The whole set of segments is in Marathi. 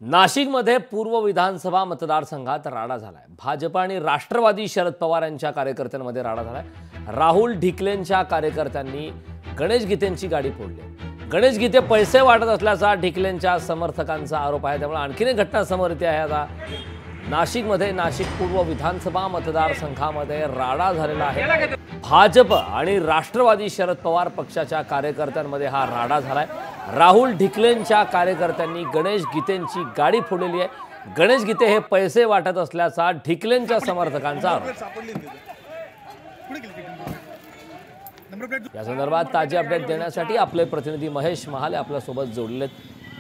नाशिकमध्ये पूर्व विधानसभा मतदारसंघात राडा झालाय। भाजप आणि राष्ट्रवादी शरद पवार यांच्या कार्यकर्त्यांमध्ये राडा झालाय। राहुल ढिकलेंच्या कार्यकर्त्यांनी गणेश गीतेंची गाडी फोडली। गणेश गीते पैसे वाटत असल्याचा ढिकलेंच्या समर्थकांचा आरोप आहे। त्यामुळे आणखीन एक घटना समोर येते आहे। आता नाशिकमध्ये नाशिक पूर्व विधानसभा मतदारसंघामध्ये राडा झालेला आहे। भाजप आणि राष्ट्रवादी शरद पवार पक्षाच्या कार्यकर्त्यांमध्ये हा राडा झालाय। राहुल ढिकलेंच्या कार्यकर्त्यांनी गणेश गीतेंची गाडी फोडलेली आहे। गणेश गीते हे पैसे वाटत असल्याचा ढिकलेंच्या समर्थकांचा आरोप। या संदर्भात ताजे अपडेट देण्यासाठी आपले प्रतिनिधी महेश महाले आपल्या सोबत जोडलेत।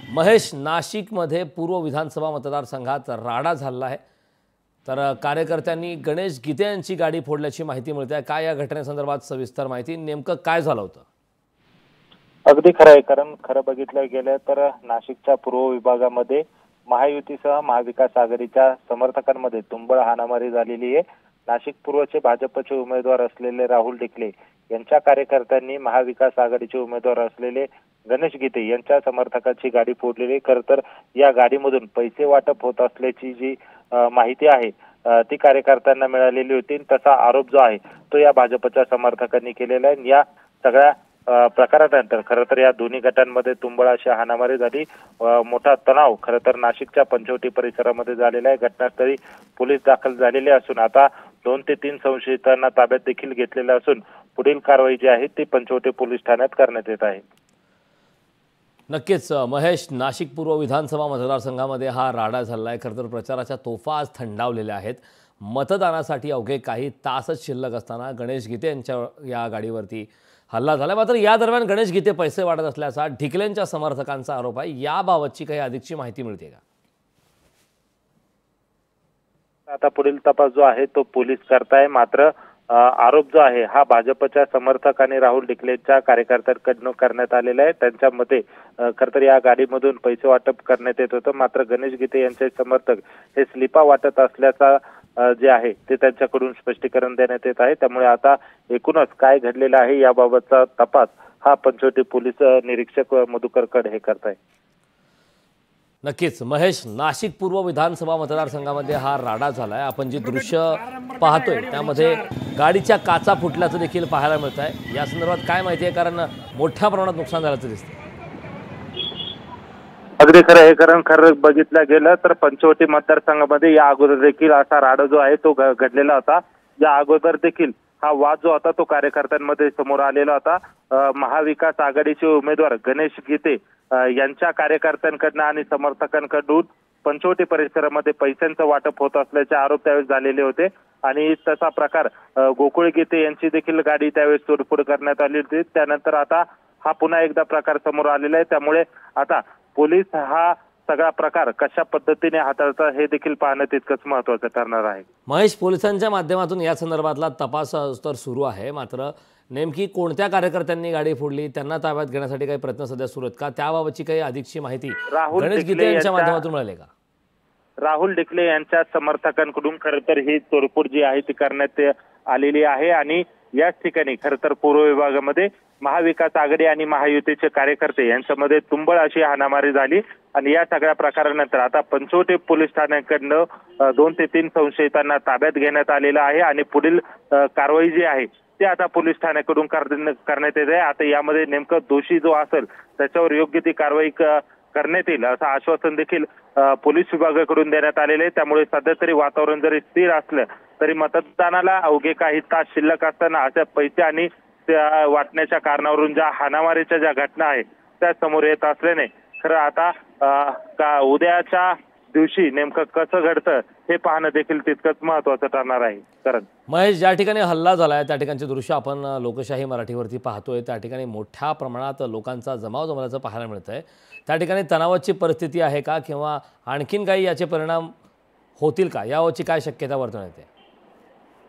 महेश, नाशिकमध्ये पूर्व विधानसभा मतदारसंघात राडा झाला आहे, तर कार्यकर्त्यांनी गणेश गीते यांची गाडी फोडल्याची माहिती मिळते आहे। काय या घटनेसंदर्भात सविस्तर माहिती, नेमकं काय झालं होतं? अगदी खरं आहे, कारण खरं बघितलं गेलं तर नाशिकच्या पूर्व विभागामध्ये महायुतीसह महाविकास आघाडीच्या समर्थकांमध्ये तुंबळ हाणामारी झालेली आहे। नाशिक पूर्वचे भाजपचे उमेदवार असलेले राहुल ढिकले यांच्या कार्यकर्त्यांनी महाविकास आघाडीचे उमेदवार असलेले गणेश गीते यांच्या समर्थकांची गाडी फोडलेली। खरं तर या गाडीमधून पैसे वाटप होत असल्याची जी माहिती आहे ती कार्यकर्त्यांना मिळालेली होती। तसा आरोप जो आहे तो या भाजपच्या समर्थकांनी केलेला आहे। या सगळ्या प्रकारानंतर खरं तर या दोन्ही गटांमध्ये तुंबळ अशी हाणामारी झाली। मोठा तणाव खरं तर नाशिकच्या पंचवटी परिसरामध्ये झालेला आहे। घटनास्थळी पोलीस दाखल झालेले असून आता 2 ते 3 संशयितांना ताब्यात देखील घेतलेले असून पुढील कारवाई जी आहे ती पंचवटी पोलीस ठाण्यात करण्यात येत आहे। नक्कीच महेश, नाशिक पूर्व विधानसभा मतदारसंघामध्ये हा राडा झाला आहे। खरं तर प्रचाराच्या तोफा आज थंडावलेल्या आहेत। मतदानासाठी अवघे काही तासच शिल्लक असताना गणेश गीते यांच्या या गाडीवरती हल्ला झाला। मात्र या दरम्यान गणेश गीते पैसे वाटत असल्याचा ढिकलेंच्या समर्थकांचा आरोप आहे। याबाबतची काही अधिकची माहिती मिळते का? आता पुढील तपास जो आहे तो पोलीस करताय। मात्र आरोप जो आहे हा भाजपच्या समर्थक आणि राहुल ढिकलेंच्या कार्यकर्त्यांकडून करण्यात आलेला आहे। त्यांच्यामध्ये खरं तर या गाडीमधून पैसे वाटप करण्यात येत होतं। मात्र गणेश गीते यांचे समर्थक हे स्लिपा वाटत असल्याचा जे आहे ते त्यांच्याकडून स्पष्टीकरण देण्यात येत आहे। त्यामुळे आता एकूणच काय घडलेलं आहे याबाबतचा तपास हा पंचवटी पोलीस निरीक्षक मधुकर कड हे करताय। नक्कीच महेश, नाशिक पूर्व विधानसभा मतदारसंघामध्ये हा राडा झालाय। आपण जी दृश्य पाहतोय त्यामध्ये गाडीच्या काचा फुटल्याचं देखील पाहायला मिळत आहे। या संदर्भात काय माहिती आहे? कारण मोठ्या प्रमाणात नुकसान झाल्याचं दिसतं। अगदी खरं आहे, कारण खरं बघितलं गेलं तर पंचवटी मतदारसंघामध्ये या अगोदर देखील असा राडा जो आहे तो घडलेला होता। या अगोदर देखील हा वाद जो होता तो कार्यकर्त्यांमध्ये समोर आलेला होता। महाविकास आघाडीचे उमेदवार गणेश गीते यांच्या कार्यकर्त्यांकडून आणि समर्थकांकडून पंचवटी परिसरामध्ये पैशांचं वाटप होत असल्याचे आरोप त्यावेळेस झालेले होते। आणि तसा प्रकार गोकुळ गीते यांची देखील गाडी त्यावेळेस तोडफोड करण्यात आली होती। त्यानंतर आता हा पुन्हा एकदा प्रकार समोर आलेला आहे। त्यामुळे आता पोलीस हा सगळा प्रकार कशा पद्धतीने हाताळतात हे देखील पाहणं तितकंच महत्त्वाचं ठरणार आहे। महेश, पोलिसांच्या माध्यमातून या संदर्भातला तपास तर सुरू आहे, मात्र नेमकी कोणत्या कार्यकर्त्यांनी गाडी फोडली, त्यांना ताब्यात घेण्यासाठी काही प्रयत्न सध्या सुरू आहेत का? त्याबाबतची काही अधिकची माहिती गणेश गीते यांच्या माध्यमातून मिळाली का? राहुल ढिकले यांच्या समर्थकांकडून खरं तर ही तोडफोड जी आहे ती करण्यात आलेली आहे। आणि याच ठिकाणी खरं तर पूर्व विभागामध्ये महाविकास आघाडी आणि महायुतीचे कार्यकर्ते यांच्यामध्ये तुंबळ अशी हाणामारी झाली। आणि या सगळ्या प्रकारानंतर आता पंचवटी पोलीस ठाण्याकडनं 2 ते 3 संशयितांना ताब्यात घेण्यात आलेलं आहे। आणि पुढील कारवाई जी आहे ते आता पोलीस ठाण्याकडून करण्यात येत आहे। आता यामध्ये नेमकं दोषी जो असेल त्याच्यावर योग्य ती कारवाई करण्यात येईल असं आश्वासन देखील पोलीस विभागाकडून देण्यात आलेले आहे। त्यामुळे सध्या तरी वातावरण जरी स्थिर असलं तरी मतदानाला अवघे काही तास शिल्लक असताना अशा पैसे आणि वाटण्याच्या कारणावरून ज्या हाणामारीच्या ज्या घटना आहेत त्या समोर येत असल्याने खरं आता उद्याच्या दिवशी नेमकं कसं घडतं हे पाहणं देखील तितकंच महत्त्वाचं ठरणार आहे। कारण महेश, ज्या ठिकाणी हल्ला झालाय त्या ठिकाणचे दृश्य आपण लोकशाही मराठीवरती पाहतोय। त्या ठिकाणी मोठ्या प्रमाणात लोकांचा जमाव जमल्याचं पाहायला मिळतंय। त्या ठिकाणी तणावाची परिस्थिती आहे का, किंवा आणखीन काही याचे परिणाम होतील का, यावरची काय शक्यता वर्तवण्यात येते?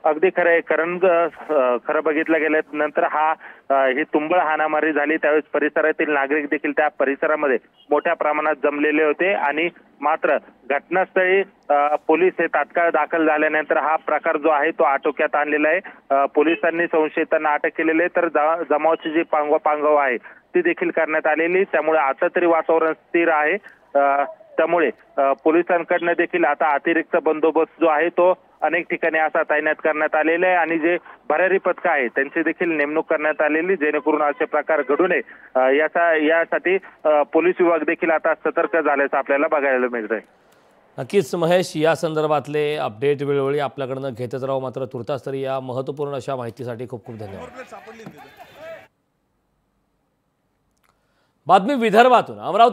अगदी खरं आहे, कारण खरं बघितलं गेलं नंतर ही तुंबळ हाणामारी झाली त्यावेळेस परिसरातील नागरिक देखील त्या परिसरामध्ये मोठ्या प्रमाणात जमलेले होते। आणि मात्र घटनास्थळी पोलीस हे तात्काळ दाखल झाल्यानंतर हा प्रकार जो आहे तो आटोक्यात आणलेला आहे। पोलिसांनी संशयितांना अटक केलेली आहे, तर जमावाची जी पांगव आहे ती देखील करण्यात आलेली। त्यामुळे आता तरी वातावरण स्थिर आहे। त्यामुळे पोलिसांकडनं देखील आता अतिरिक्त बंदोबस्त जो आहे तो अनेक ठिकाणी असा तैनात करण्यात आलेला आहे आणि जे भरारी पथक आहे त्यांची देखील नेमणूक करण्यात आलेली, जेणेकरून असे प्रकार घडू नये यासाठी पोलीस विभाग देखील आता सतर्क झाल्याचं आपल्याला बघायला मिळतंय. नक्कीच महेश, या संदर्भातले अपडेट वेळोवेळी आपल्याकडनं घेतच राहू. मात्र तुर्तास तरी या महत्त्वपूर्ण अशा माहितीसाठी खूप खूप धन्यवाद. बातमी विदर्भातून. अमरावती